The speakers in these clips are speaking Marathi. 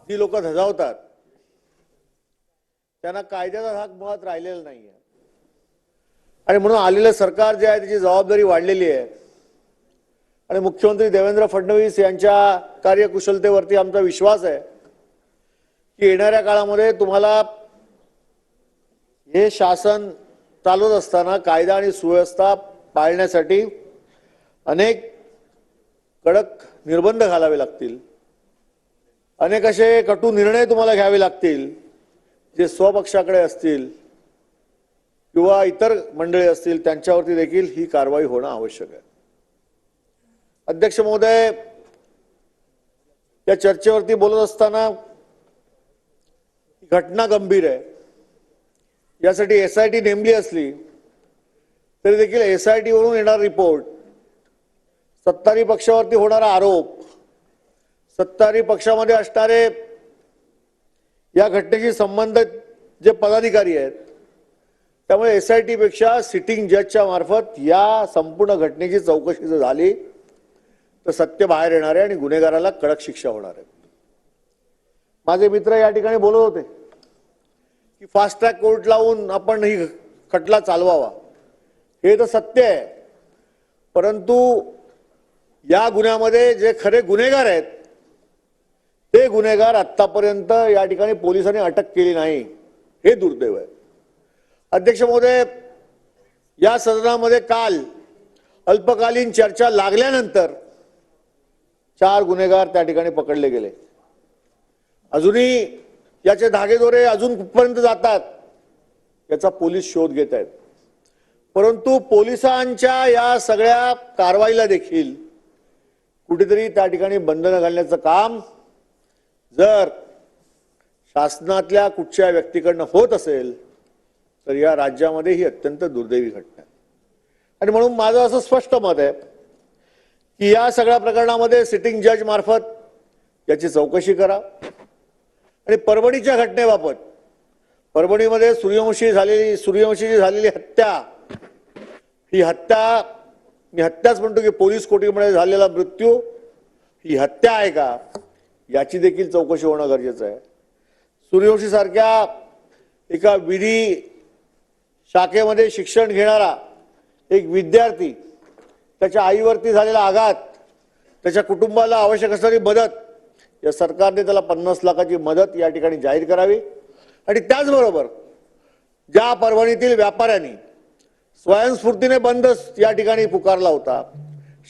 जी लोक धजावतात त्यांना कायद्याचा धाक मुळात राहिलेला नाहीये आणि म्हणून आलेलं सरकार जे आहे त्याची जबाबदारी वाढलेली आहे आणि मुख्यमंत्री देवेंद्र फडणवीस यांच्या कार्यकुशलतेवरती आमचा विश्वास आहे की येणाऱ्या काळामध्ये तुम्हाला हे शासन चालवत असताना कायदा आणि सुव्यवस्था पाळण्यासाठी अनेक कडक निर्बंध घालावे लागतील, अनेक असे कटू निर्णय तुम्हाला घ्यावे लागतील जे स्वपक्षाकडे असतील किंवा इतर मंडळी असतील त्यांच्यावरती देखील ही कारवाई होणं आवश्यक आहे। अध्यक्ष महोदय, या चर्चेवरती बोलत असताना घटना गंभीर आहे, यासाठी एसआयटी नेमली असली तरी देखील एसआयटी वरून येणारा रिपोर्ट, सत्ताधारी पक्षावरती होणारा आरोप, सत्ताधारी पक्षामध्ये असणारे या घटनेशी संबंधित जे पदाधिकारी आहेत, त्यामुळे एसआयटी पेक्षा सिटिंग जजच्या मार्फत या संपूर्ण घटनेची चौकशी जर झाली तर सत्य बाहेर येणार आहे आणि गुन्हेगाराला कडक शिक्षा होणार आहे। माझे मित्र या ठिकाणी बोलत होते की फास्ट ट्रॅक कोर्ट लावून आपण ही खटला चालवावा, हे तर सत्य आहे, परंतु या गुन्ह्यामध्ये जे खरे गुन्हेगार आहेत ते गुन्हेगार आतापर्यंत या ठिकाणी पोलिसांनी अटक केली नाही, हे दुर्दैव आहे। अध्यक्ष महोदय, या सदनामध्ये काल अल्पकालीन चर्चा लागल्यानंतर 4 गुन्हेगार त्या ठिकाणी पकडले गेले। अजूनही याचे धागेदोरे अजून कुठपर्यंत जातात याचा पोलीस शोध घेत आहेत, परंतु पोलिसांच्या या सगळ्या कारवाईला देखील कुठेतरी त्या ठिकाणी बंधनं घालण्याचं काम जर शासनातल्या कुठच्या व्यक्तीकडनं होत असेल तर या राज्यामध्ये ही अत्यंत दुर्दैवी घटना आहे। आणि म्हणून माझं असं स्पष्ट मत आहे की या सगळ्या प्रकरणामध्ये सिटिंग जज मार्फत याची चौकशी करा आणि परभणीच्या घटनेबाबत, परभणीमध्ये सूर्यवंशीची झालेली हत्या, ही हत्या मी हत्याच म्हणतो की पोलीस कोठडीमध्ये झालेला मृत्यू ही हत्या आहे का याची देखील चौकशी होणं गरजेचं आहे। सूर्यवंशी सारख्या एका विधी शाखेमध्ये शिक्षण घेणारा एक विद्यार्थी, त्याच्या आईवरती झालेला आघात, त्याच्या कुटुंबाला आवश्यक असणारी मदत, या सरकारने त्याला 50 लाखाची मदत या ठिकाणी जाहीर करावी आणि त्याचबरोबर ज्या परभणीतील व्यापाऱ्यांनी स्वयंस्फूर्तीने बंद या ठिकाणी पुकारला होता,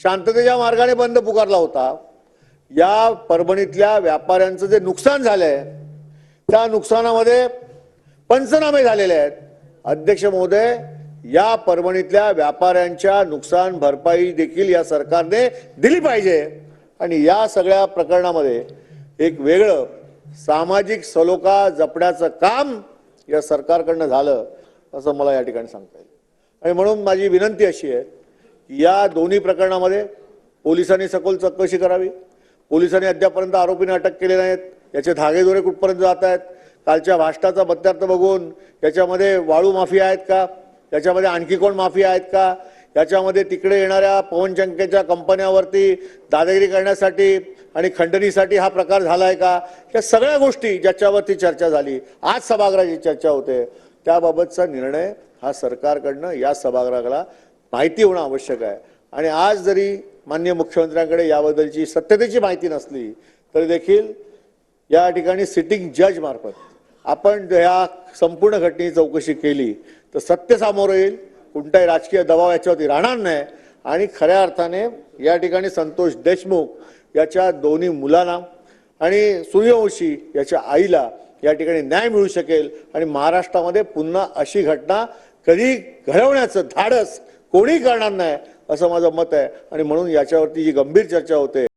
शांततेच्या मार्गाने बंद पुकारला होता, या परभणीतल्या व्यापाऱ्यांचं जे नुकसान झालंय त्या नुकसानामध्ये पंचनामे झालेले आहेत। अध्यक्ष महोदय, या परभणीतल्या व्यापाऱ्यांच्या नुकसान भरपाई देखील या सरकारने दिली पाहिजे आणि या सगळ्या प्रकरणामध्ये एक वेगळं सामाजिक सलोखा जपण्याचं काम या सरकारकडनं झालं असं मला या ठिकाणी सांगता येईल। आणि म्हणून माझी विनंती अशी आहे की या दोन्ही प्रकरणामध्ये पोलिसांनी सखोल चौकशी करावी। पोलिसांनी अद्यापर्यंत आरोपींना अटक केले नाहीत, याचे धागेदोरे कुठपर्यंत जात आहेत, कालच्या भाष्टाचा बत्यार्थ बघून याच्यामध्ये वाळू माफिया आहेत का, याच्यामध्ये आणखी कोण माफिया आहेत का, याच्यामध्ये तिकडे येणाऱ्या पवनचक्क्याच्या कंपन्यावरती दादागिरी करण्यासाठी आणि खंडणीसाठी हा प्रकार झाला आहे का, या सगळ्या गोष्टी ज्याच्यावरती चर्चा झाली, आज सभागृहाची चर्चा होते, त्याबाबतचा निर्णय हा सरकारकडनं या सभागृहाला माहिती होणं आवश्यक आहे। आणि आज जरी माननीय मुख्यमंत्र्यांकडे याबद्दलची सत्यतेची माहिती नसली तरी देखील या ठिकाणी सिटिंग जज मार्फत आपण या संपूर्ण घटनेची चौकशी केली तर सत्य समोर येईल, कोणताही राजकीय दबाव याच्यावरती राहणार नाही आणि खऱ्या अर्थाने या ठिकाणी संतोष देशमुख याच्या दोन्ही मुलांना आणि सूर्यवंशी याच्या आईला या ठिकाणी न्याय मिळू शकेल आणि महाराष्ट्रामध्ये पुन्हा अशी घटना कधी घडवण्याचं धाडस कोणी करणार नाही असं माझं मत आहे। आणि म्हणून याच्यावरती जी गंभीर चर्चा होते